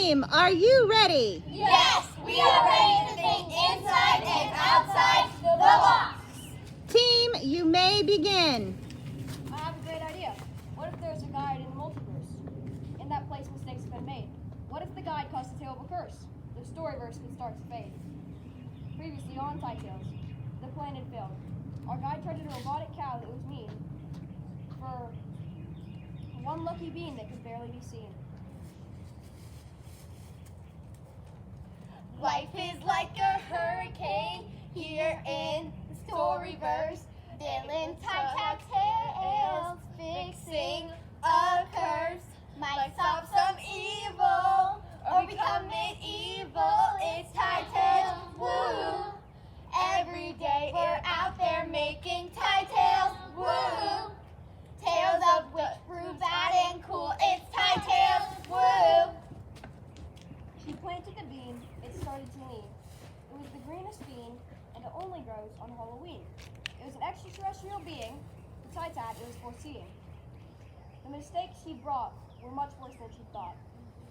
Team, are you ready? Yes, we are ready to think inside and outside the box. Team, you may begin. I have a great idea. What if there's a guide in the multiverse? In that place mistakes have been made. What if the guide caused a terrible curse? The storyverse could start to fade. Previously on Tie Tales, the plan had failed. Our guide traded a robotic cow that was mean for one lucky bean that could barely be seen. Life is like a hurricane here in the storyverse. Dylan Tie Tales fixing a curse. Might stop some evil or become medieval. It's Tie Tales, woo! Every day we're out there making Tie Tales, woo! Tales of which prove bad and cool. It's Tie Tales, woo! She planted the bean, it started to lean. It was the greenest bean, and it only grows on Halloween. It was an extraterrestrial being, the Titan it was foreseeing. The mistakes he brought were much worse than she thought.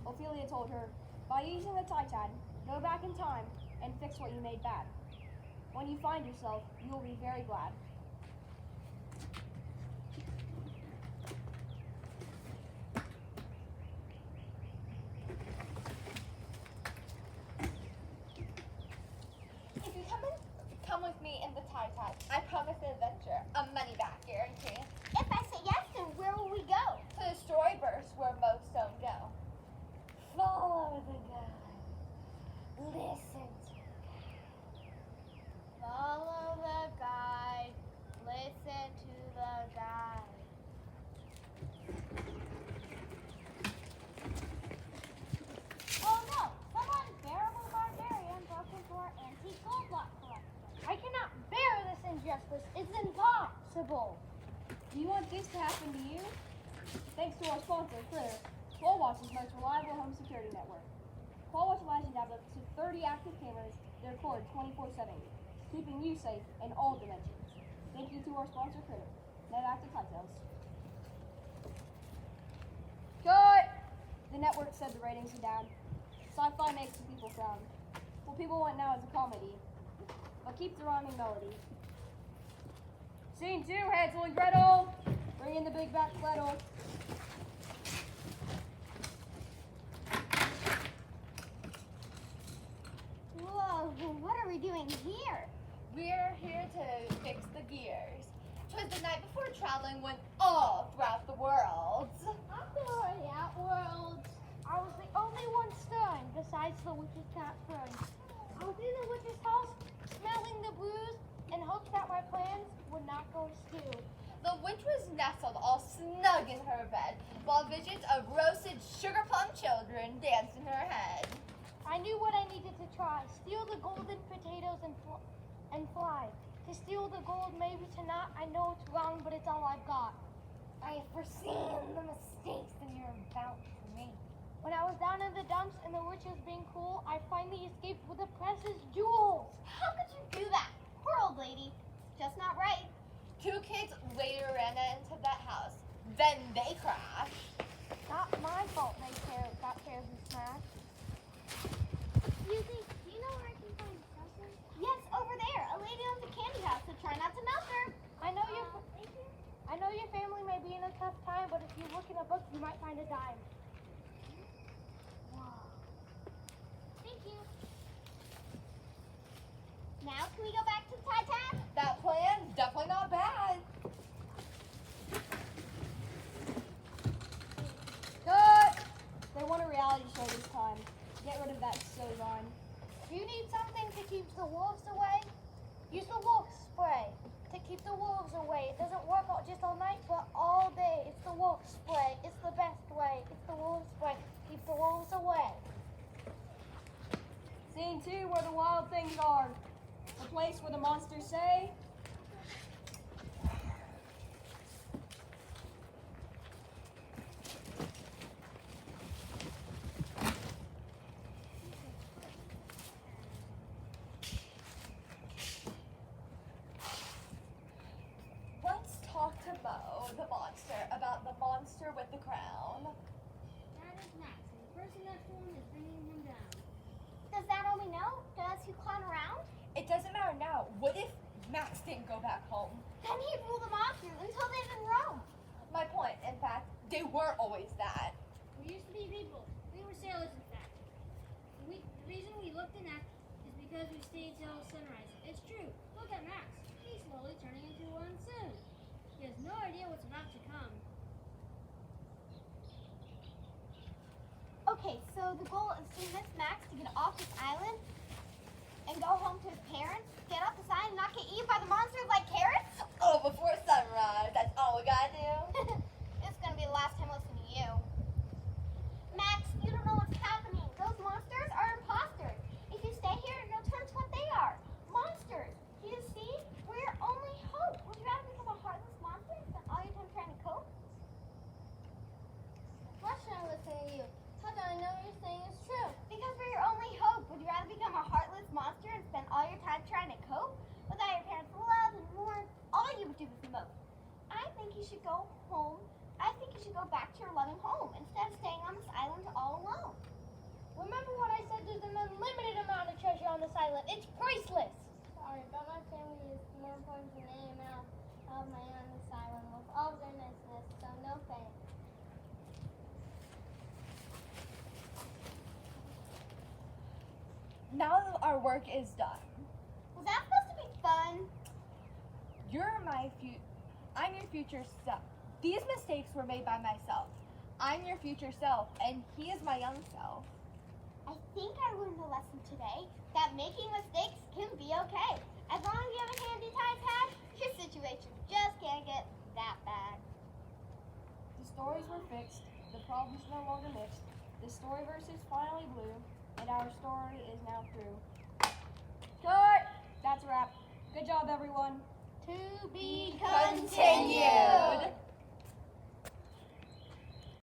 Ophelia told her, by using the Titan, go back in time and fix what you made bad. When you find yourself, you will be very glad. If you come with me in the Titan, I promise an adventure, a money-back guarantee. If I say yes, then where will we go? To the storyverse where most don't go. Follow the guide. Listen to the guide. Follow the guide. Listen to the guide. Oh no! Some unbearable barbarian broke into our antique gold block collection. I cannot bear this injustice. It's impossible. Do you want this to happen to you? Thanks to our sponsor, Critter, Watch's most reliable home security network. Watch allows you to have up to 30 active cameras that record 24/7, keeping you safe in all dimensions. Thank you to our sponsor, Critter. Now back to Tie Tales. Cut! The network said the ratings are down. Sci-fi makes the people frown. What people want now is a comedy, but keep the rhyming melody. Scene 2, Hansel and Gretel. Bring in the big back fladdle. Whoa, what are we doing here? We're here to fix the gears. 'Twas the night before traveling went all throughout the world. I'm sorry, Outworld. I was the only one stirring besides the witch's cat friend. I was in the witch's house, smelling the booze, and hoped that my plans would not go askew. The witch was nestled all snug in her bed, while visions of roasted sugar plum children danced in her head. I knew what I needed to try: steal the golden potatoes and fly. To steal the gold, maybe to not. I know it's wrong, but it's all I've got. I have foreseen the mistakes that you're about to make. When I was down in the dumps and the witch was being cool, I finally escaped with the precious jewels. How could you do that? Poor old lady. Just not right. 2 kids later ran into that house. Then they crashed. Not my fault they got terribly smashed. Excuse me, do you know where I can find something? Yes, over there. A lady owns a candy house, so try not to melt her. I know your family may be in a tough time, but if you look in a book, you might find a dime. Wow. Thank you. Now can we go back to Titan? That plan's definitely not bad. Cut! They want a reality show this time. Get rid of that silly rhyme. Do you need something to keep the wolves away? Use the wolf spray to keep the wolves away. It doesn't work just all night, but all day. It's the wolf spray. It's the best way. It's the wolf spray. Keep the wolves away. Scene 2, where the wild things are. The place where the monsters say. Let's talk to Bo, the monster, about the monster with the crown. That is Max, and the person that's one is bringing who clown around? It doesn't matter now. What if Max didn't go back home? Then he'd rule the monsters until they didn't roam. My point, in fact, they weren't always that. We used to be people. We were sailors, in fact. The reason we looked and acted is because we stayed till sunrise. It's true. Look at Max. He's slowly turning into one soon. He has no idea what's about to come. Okay, so the goal is to convince Max to get off this island and go home to his parents, get off the sign and not get eaten by the monsters like carrots? Oh, before sunrise, that's all we gotta do. It's gonna be the last time listening to you. Max, you don't know what's happening. Those monsters are imposters. If you stay here, you'll turn to what they are. Monsters. You see? We're your only hope. Would you rather become a heartless monster and spend all your time trying to cope? Why should I listen to you? How do I know you're saying is true? Because we're your only hope. Would you rather become a heartless monster and spend all your time trying to cope without your parents' love and warmth? All you would do is mope. I think you should go home. I think you should go back to your loving home instead of staying on this island all alone. Remember what I said, there's an unlimited amount of treasure on this island. It's priceless. Sorry, but my family is more important than any amount of money on this island with all their niceness, so no thanks. Now that our work is done, Was that supposed to be fun? I'm your future self. These mistakes were made by myself. I'm your future self, and he is my young self. I think I learned a lesson today that making mistakes can be okay. As long as you have a handy tie pad, your situation just can't get that bad. The stories were fixed, the problems no longer mixed, the storyverse is finally blue, and our story is now through. Cut! That's a wrap. Good job, everyone. To be Continue.